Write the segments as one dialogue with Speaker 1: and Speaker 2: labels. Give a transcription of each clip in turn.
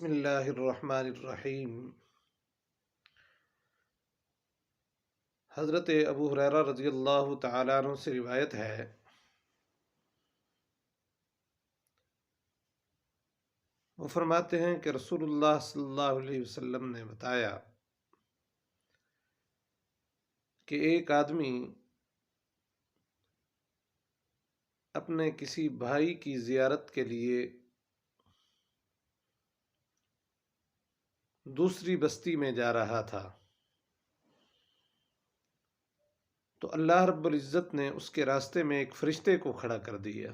Speaker 1: بسم اللہ الرحمن الرحیم۔ حضرت ابو ہریرہ رضی اللہ تعالیٰ عنہ سے روایت ہے، وہ فرماتے ہیں کہ رسول اللہ صلی اللہ علیہ وسلم نے بتایا کہ ایک آدمی اپنے کسی بھائی کی زیارت کے لیے دوسری بستی میں جا رہا تھا، تو اللہ رب العزت نے اس کے راستے میں ایک فرشتے کو کھڑا کر دیا۔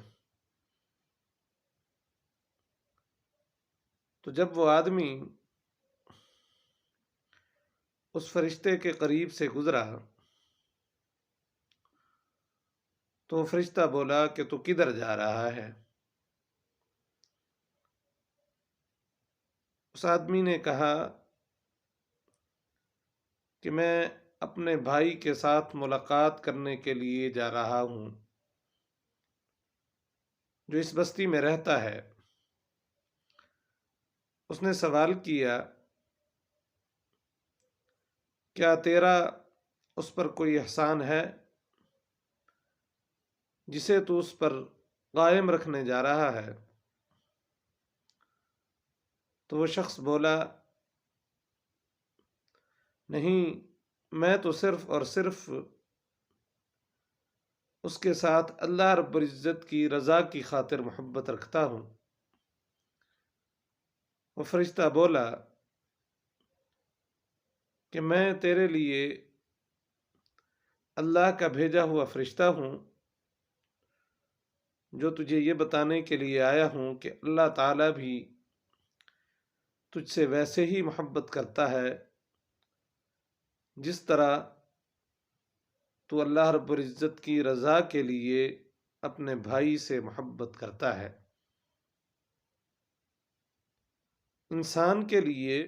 Speaker 1: تو جب وہ آدمی اس فرشتے کے قریب سے گزرا تو وہ فرشتہ بولا کہ تو کدھر جا رہا ہے؟ اس آدمی نے کہا کہ میں اپنے بھائی کے ساتھ ملاقات کرنے کے لیے جا رہا ہوں جو اس بستی میں رہتا ہے۔ اس نے سوال کیا، کیا تیرا اس پر کوئی احسان ہے جسے تو اس پر قائم رکھنے جا رہا ہے؟ تو وہ شخص بولا، نہیں، میں تو صرف اور صرف اس کے ساتھ اللہ رب العزت کی رضا کی خاطر محبت رکھتا ہوں۔ وہ فرشتہ بولا کہ میں تیرے لیے اللہ کا بھیجا ہوا فرشتہ ہوں جو تجھے یہ بتانے کے لیے آیا ہوں کہ اللہ تعالیٰ بھی تجھ سے ویسے ہی محبت کرتا ہے جس طرح تو اللہ رب العزت کی رضا کے لیے اپنے بھائی سے محبت کرتا ہے۔ انسان کے لیے